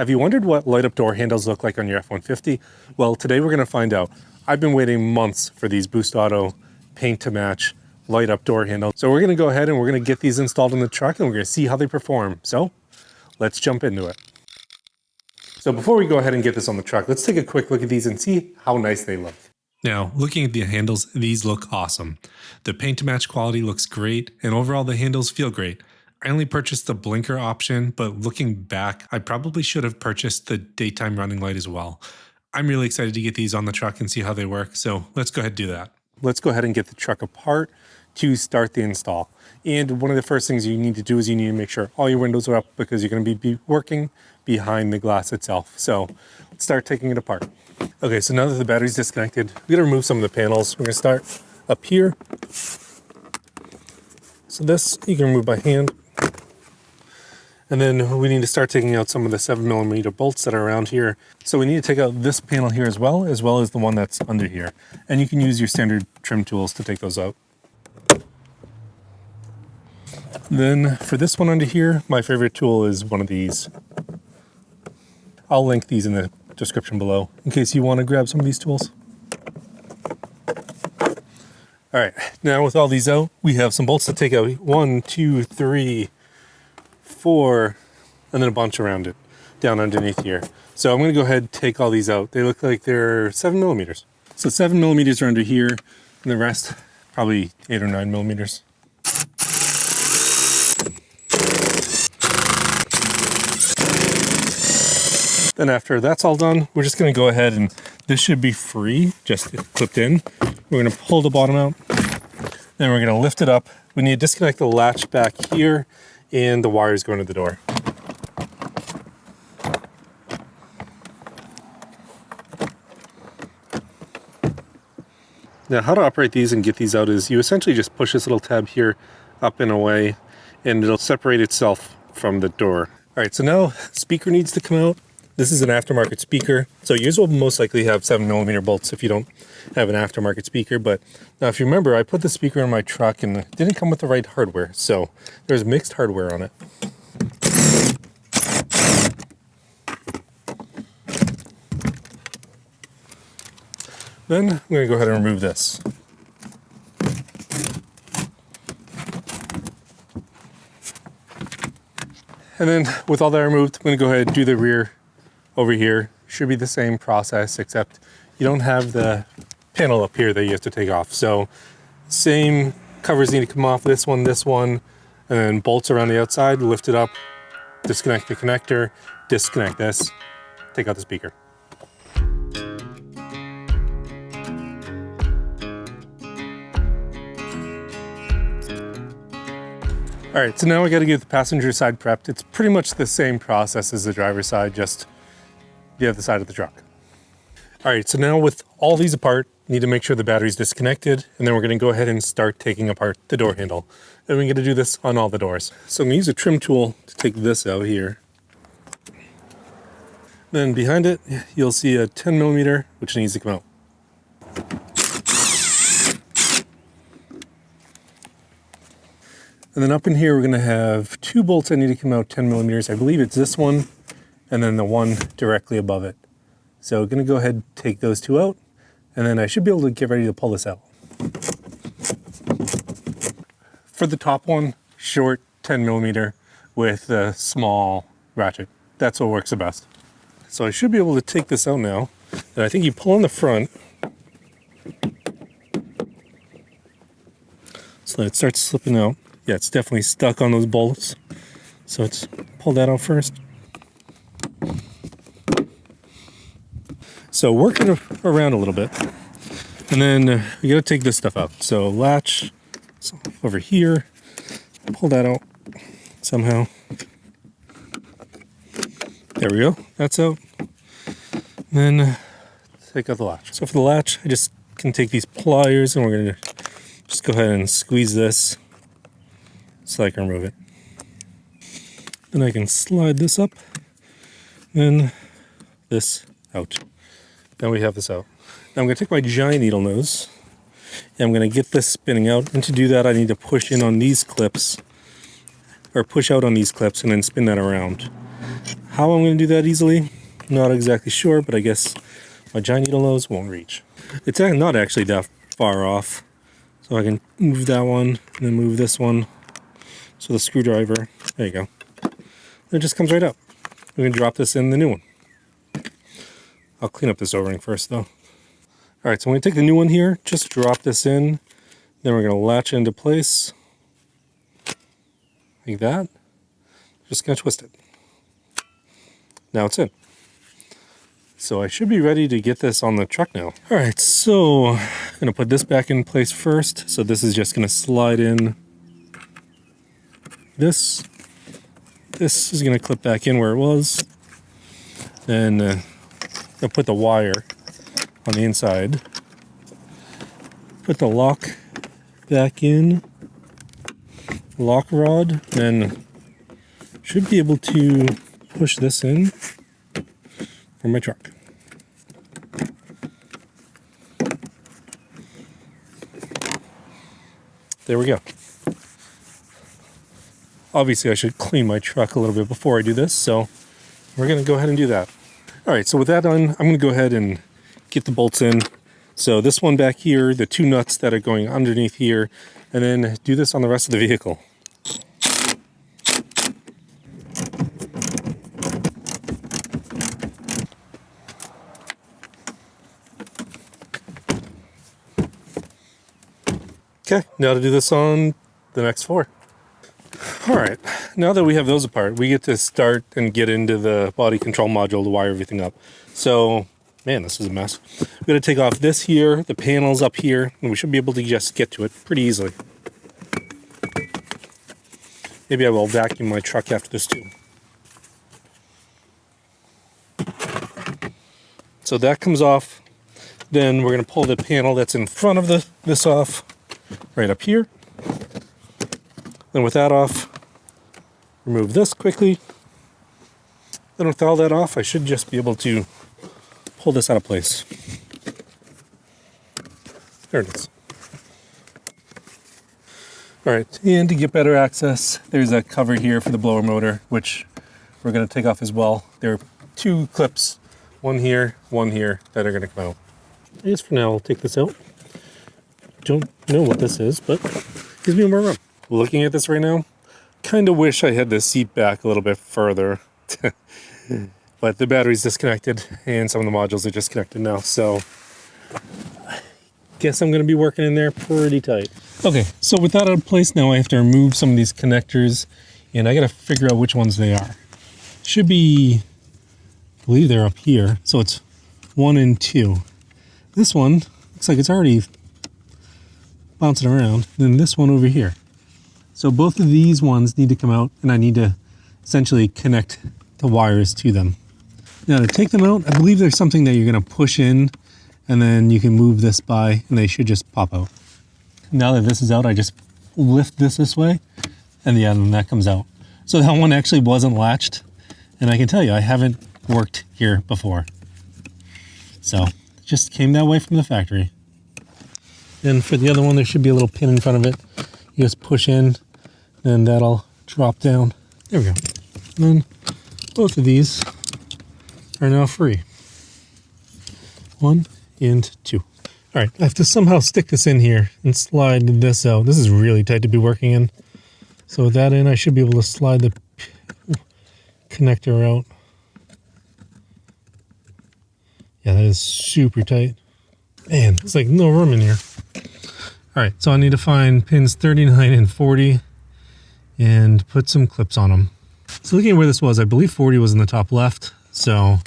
Have you wondered what light-up door handles look like on your F-150? Well, today we're going to find out. I've been waiting months for these Boost Auto paint-to-match light-up door handles. So we're going to go ahead and we're going to get these installed in the truck and we're going to see how they perform. So let's jump into it. So before we go ahead and get this on the truck, let's take a quick look at these and see how nice they look. Now, looking at the handles, these look awesome. The paint-to-match quality looks great, and overall the handles feel great. I only purchased the blinker option, but looking back, I probably should have purchased the daytime running light as well. I'm really excited to get these on the truck and see how they work, so let's go ahead and do that. Let's go ahead and get the truck apart to start the install. And one of the first things you need to do is you need to make sure all your windows are up because you're going to be working behind the glass itself. So let's start taking it apart. Okay, so now that the battery's disconnected, we're going to remove some of the panels. We're going to start up here. So this you can remove by hand. And then we need to start taking out some of the 7mm bolts that are around here. So we need to take out this panel here as well as the one that's under here. And you can use your standard trim tools to take those out. Then for this one under here, my favorite tool is one of these. I'll link these in the description below in case you want to grab some of these tools. All right, now with all these out, we have some bolts to take out. 1, 2, 3, 4, and then a bunch around it, down underneath here. So I'm going to go ahead and take all these out. They look like they're 7mm. So 7mm are under here, and the rest probably 8 or 9mm. Then after that's all done, we're just going to go ahead and this should be free, just clipped in. We're going to pull the bottom out, then we're going to lift it up. We need to disconnect the latch back here and the wires going to the door. Now how to operate these and get these out is you essentially just push this little tab here up and away and it'll separate itself from the door. All right, so now speaker needs to come out. This is an aftermarket speaker, so yours will most likely have 7mm bolts if you don't have an aftermarket speaker. But now if you remember, I put the speaker in my truck and it didn't come with the right hardware, so there's mixed hardware on it. Then I'm going to go ahead and remove this. And then with all that removed, I'm going to go ahead and do the rear over here. Should be the same process, except you don't have the panel up here that you have to take off. So same covers need to come off, this one, and then bolts around the outside, lift it up, disconnect the connector, disconnect this, take out the speaker. All right, so now we got to get the passenger side prepped. It's pretty much the same process as the driver's side, just the other side of the truck. All right, so now with all these apart, need to make sure the battery's disconnected, and then we're going to go ahead and start taking apart the door handle. And we're going to do this on all the doors. So I'm going to use a trim tool to take this out here. Then behind it, you'll see a 10mm, which needs to come out. And then up in here, we're going to have 2 bolts that need to come out 10mm. I believe it's this one, and then the one directly above it. So we're going to go ahead and take those 2 out, and then I should be able to get ready to pull this out. For the top one, short 10mm with a small ratchet. That's what works the best. So I should be able to take this out now, and I think you pull on the front, so that it starts slipping out. Yeah, it's definitely stuck on those bolts. So let's pull that out first. So working around a little bit. And then we gotta take this stuff out. So latch over here, pull that out somehow. There we go, that's out. And then take out the latch. So for the latch, I just can take these pliers and we're gonna just go ahead and squeeze this so I can remove it. Then I can slide this up, then this out. Now we have this out. Now I'm going to take my giant needle nose and I'm going to get this spinning out. And to do that, I need to push in on these clips, or push out on these clips and then spin that around. How I'm going to do that easily, not exactly sure, but I guess my giant needle nose won't reach. It's not actually that far off, so I can move that one and then move this one. So the screwdriver, there you go. It just comes right up. We can drop this in the new one. I'll clean up this O-ring first though. Alright, so when we take the new one here, just drop this in. Then we're going to latch it into place. Like that. Just going to twist it. Now it's in. So I should be ready to get this on the truck now. Alright, so I'm going to put this back in place first. So this is just going to slide in. This is going to clip back in where it was. Then I'll put the wire on the inside. Put the lock back in. Lock rod. Then should be able to push this in for my truck. There we go. Obviously I should clean my truck a little bit before I do this, so we're going to go ahead and do that. Alright, so with that done, I'm going to go ahead and get the bolts in. So this one back here, the two nuts that are going underneath here, and then do this on the rest of the vehicle. Okay, now to do this on the next four. Alright, now that we have those apart, we get to start and get into the body control module to wire everything up. So, man, this is a mess. We're going to take off this here, the panels up here, and we should be able to just get to it pretty easily. Maybe I will vacuum my truck after this too. So that comes off. Then we're going to pull the panel that's in front of this off, right up here. Then with that off, remove this quickly. Then with all that off, I should just be able to pull this out of place. There it is. Alright, and to get better access, there's a cover here for the blower motor, which we're going to take off as well. There are two clips, one here, that are going to come out. I guess for now I'll take this out. Don't know what this is, but gives me more room. Looking at this right now, kind of wish I had the seat back a little bit further. But the battery's disconnected and some of the modules are disconnected now, so guess I'm going to be working in there pretty tight. Okay, so with that out of place now, I have to remove some of these connectors and I got to figure out which ones they are. Should be, I believe they're up here, so it's 1 and 2. This one looks like it's already bouncing around, and then this one over here. So both of these ones need to come out, and I need to essentially connect the wires to them. Now to take them out, I believe there's something that you're going to push in, and then you can move this by, and they should just pop out. Now that this is out, I just lift this way, and yeah, then that comes out. So that one actually wasn't latched, and I can tell you, I haven't worked here before. So it just came that way from the factory. Then for the other one, there should be a little pin in front of it. You just push in, and that'll drop down. There we go. And then both of these are now free. 1 and 2. All right, I have to somehow stick this in here and slide this out. This is really tight to be working in. So with that in, I should be able to slide the connector out. Yeah, that is super tight. Man, it's like no room in here. All right, so I need to find pins 39 and 40 and put some clips on them. So looking at where this was, I believe 40 was in the top left. So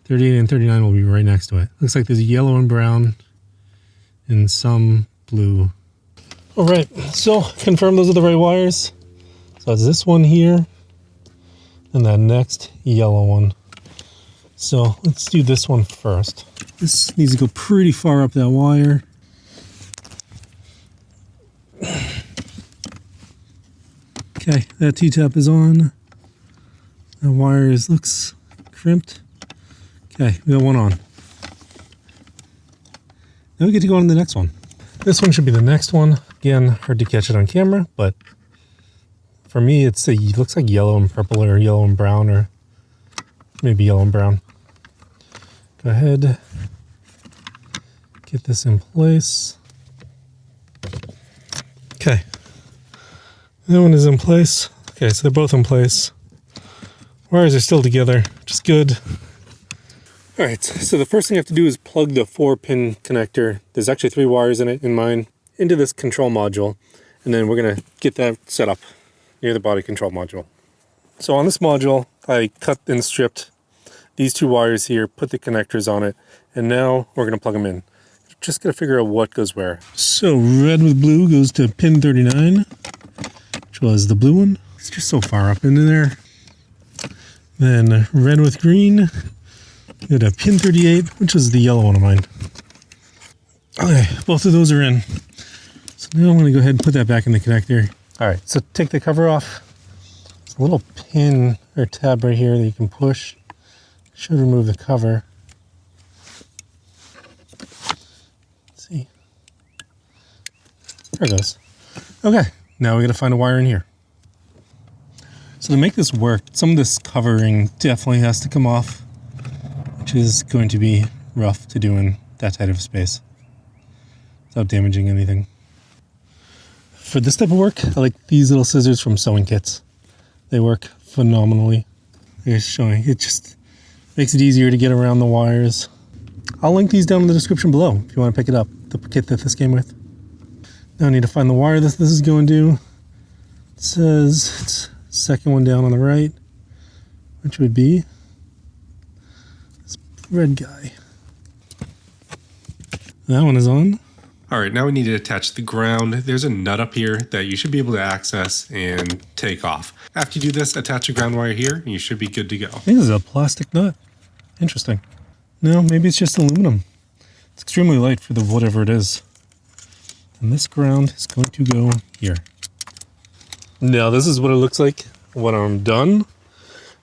38 and 39 will be right next to it. Looks like there's yellow and brown and some blue. All right, so confirm those are the right wires. So it's this one here and that next yellow one. So let's do this one first. This needs to go pretty far up that wire. Okay, that T-tap is on. That wire looks crimped. Okay, we got one on. Now we get to go on to the next one. This one should be the next one. Again, hard to catch it on camera, but for me it looks like yellow and purple or yellow and brown or maybe yellow and brown. Go ahead, get this in place. Okay, that one is in place. Okay, so they're both in place. Wires are still together, which is good. All right, so the first thing I have to do is plug the 4-pin connector. There's actually 3 wires in it, in mine, into this control module. And then we're gonna get that set up near the body control module. So on this module, I cut and stripped these 2 wires here, put the connectors on it, and now we're gonna plug them in. Just gotta figure out what goes where. So red with blue goes to pin 39, which was the blue one. It's just so far up into there. Then red with green, go to pin 38, which is the yellow one of mine. Okay, both of those are in. So now I'm gonna go ahead and put that back in the connector. All right, so take the cover off. There's a little pin or tab right here that you can push. Should remove the cover. Let's see. There it goes. Okay, now we gotta find a wire in here. So to make this work, some of this covering definitely has to come off, which is going to be rough to do in that tight of space without damaging anything. For this type of work, I like these little scissors from sewing kits. They work phenomenally. They're showing, it just makes it easier to get around the wires. I'll link these down in the description below if you want to pick it up, the kit that this came with. Now I need to find the wire this is going to. It says it's second one down on the right, which would be this red guy. That one is on. All right, now we need to attach the ground. There's a nut up here that you should be able to access and take off. After you do this, attach a ground wire here, and you should be good to go. I think this is a plastic nut. Interesting. No, maybe it's just aluminum. It's extremely light for the whatever it is. And this ground is going to go here. Now this is what it looks like when I'm done. I'm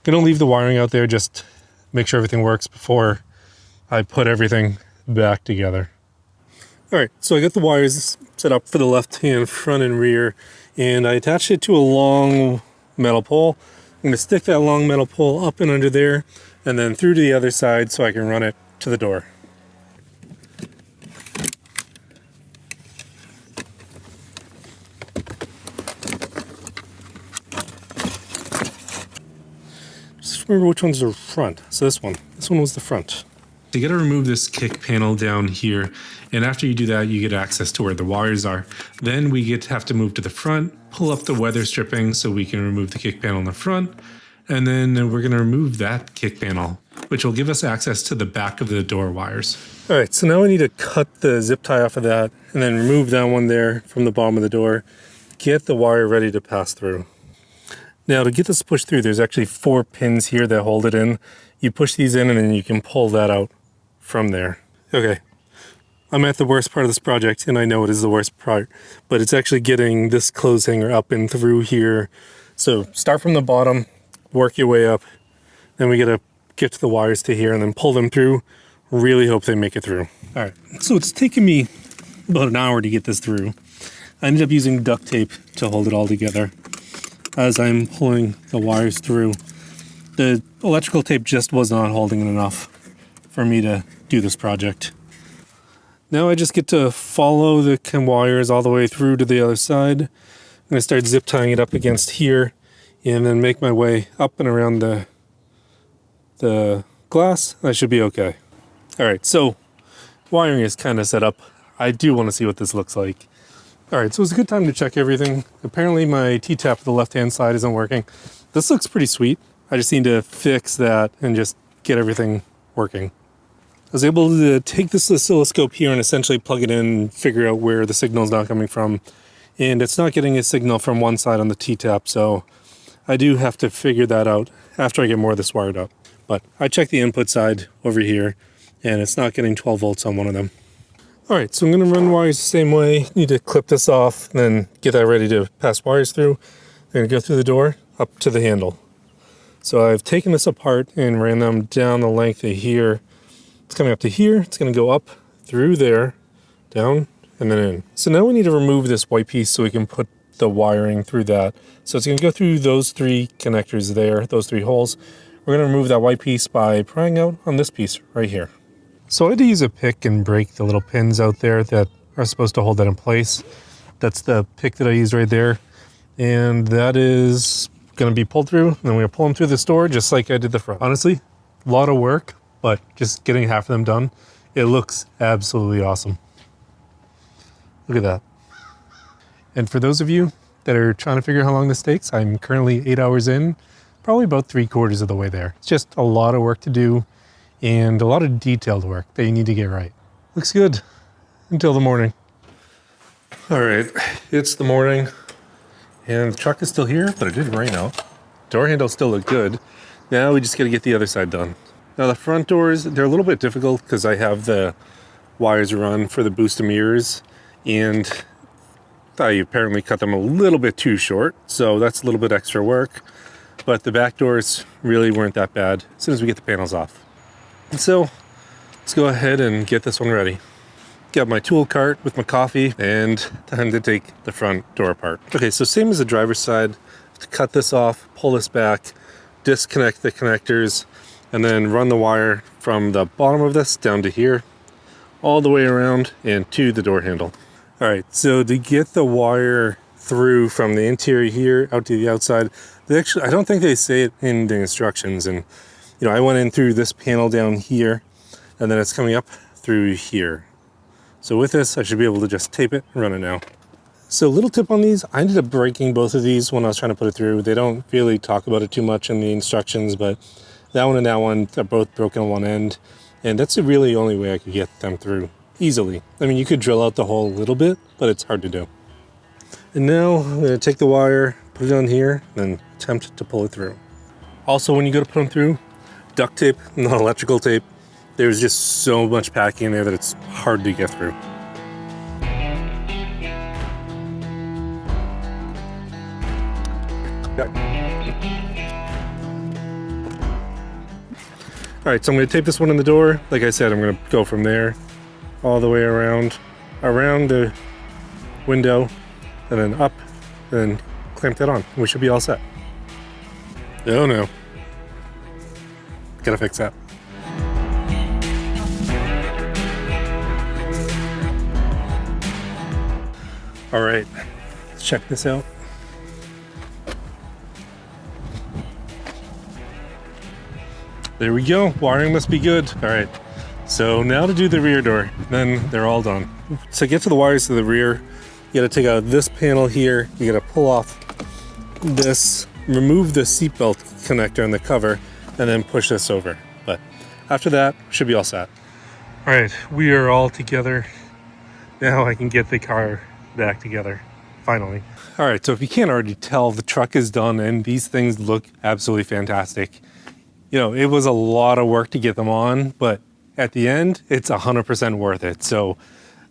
gonna leave the wiring out there, just make sure everything works before I put everything back together. All right, so I got the wires set up for the left hand front and rear, and I attached it to a long metal pole. I'm gonna stick that long metal pole up and under there, and then through to the other side so I can run it to the door. Just remember which one's the front. So this one was the front. You got to remove this kick panel down here, and after you do that, you get access to where the wires are. Then we have to move to the front, pull up the weather stripping so we can remove the kick panel in the front, and then we're going to remove that kick panel, which will give us access to the back of the door wires. All right, so now we need to cut the zip tie off of that, and then remove that one there from the bottom of the door, get the wire ready to pass through. Now to get this pushed through, there's actually 4 pins here that hold it in. You push these in and then you can pull that out from there. Okay, I'm at the worst part of this project, and I know it is the worst part, but it's actually getting this clothes hanger up and through here. So start from the bottom, work your way up, then we gotta get to the wires to here and then pull them through. Really hope they make it through. All right, so it's taken me about an hour to get this through. I ended up using duct tape to hold it all together as I'm pulling the wires through. The electrical tape just was not holding enough for me to do this project. Now I just get to follow the wires all the way through to the other side. I'm gonna start zip tying it up against here and then make my way up and around the glass. I should be okay. All right, so wiring is kind of set up. I do want to see what this looks like. All right, so it's a good time to check everything. Apparently my T-tap for the left-hand side isn't working. This looks pretty sweet. I just need to fix that and just get everything working. I was able to take this oscilloscope here and essentially plug it in and figure out where the signal's not coming from. And it's not getting a signal from one side on the T-tap, so I do have to figure that out after I get more of this wired up. But I checked the input side over here, and it's not getting 12 volts on one of them. All right, so I'm gonna run wires the same way. Need to clip this off, and then get that ready to pass wires through. I'm gonna go through the door, up to the handle. So I've taken this apart and ran them down the length of here. It's coming up to here, it's gonna go up through there, down, and then in. So now we need to remove this white piece so we can put the wiring through that. So it's gonna go through those 3 connectors there, those 3 holes. We're We're going to remove that white piece by prying out on this piece right here. So I had to use a pick and break the little pins out there that are supposed to hold that in place. That's the pick that I used right there. And that is going to be pulled through. And then we're going to pull them through this door just like I did the front. Honestly, a lot of work, but just getting half of them done, it looks absolutely awesome. Look at that. And for those of you that are trying to figure out how long this takes, I'm currently 8 hours in, probably about 3/4 of the way there. It's just a lot of work to do and a lot of detailed work that you need to get right. Looks good until the morning. All right, it's the morning and the truck is still here, but it did rain out. Door handles still look good. Now we just gotta get the other side done. Now the front doors, they're a little bit difficult because I have the wires run for the booster mirrors and I apparently cut them a little bit too short. So that's a little bit extra work, but the back doors really weren't that bad as soon as we get the panels off. So let's go ahead and get this one ready. Got my tool cart with my coffee and time to take the front door apart. Okay, so same as the driver's side, to cut this off, pull this back, disconnect the connectors, and then run the wire from the bottom of this down to here, all the way around and to the door handle. All right, so to get the wire through from the interior here out to the outside, I don't think they say it in the instructions, and I went in through this panel down here, and then it's coming up through here. So with this, I should be able to just tape it and run it now. So little tip on these, I ended up breaking both of these when I was trying to put it through. They don't really talk about it too much in the instructions, but that one and that one, they're both broken on one end, and that's the really only way I could get them through easily. I mean, you could drill out the hole a little bit, but it's hard to do. And now I'm gonna take the wire, put it on here, and attempt to pull it through. Also, when you go to put them through, duct tape, not electrical tape. There's just so much packing in there that it's hard to get through. All right, so I'm gonna tape this one in the door. Like I said, I'm gonna go from there all the way around the window, and then up, and then clamp that on. We should be all set. Oh no. Gotta fix that. All right, let's check this out. There we go, wiring must be good. All right, so now to do the rear door, then they're all done. So get to the wires to the rear, you gotta take out this panel here, you gotta pull off this, remove the seatbelt connector and the cover, and then push this over. But after that, should be all set. All right, we are all together. Now I can get the car back together, finally. All right, so if you can't already tell, the truck is done and these things look absolutely fantastic. It was a lot of work to get them on, but at the end, it's 100% worth it. So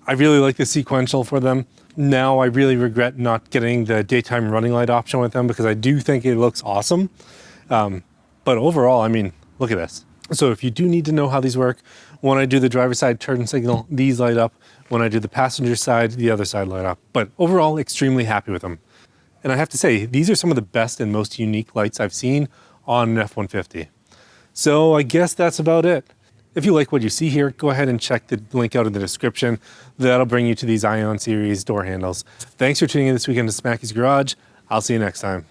I really like the Sequential for them. Now I really regret not getting the daytime running light option with them because I do think it looks awesome. But overall, I mean, look at this. So if you do need to know how these work, when I do the driver's side turn signal, these light up. When I do the passenger side, the other side light up. But overall, extremely happy with them. And I have to say, these are some of the best and most unique lights I've seen on an F-150. So I guess that's about it. If you like what you see here, go ahead and check the link out in the description. That'll bring you to these Ion series door handles. Thanks for tuning in this weekend to Smacky's Garage. I'll see you next time.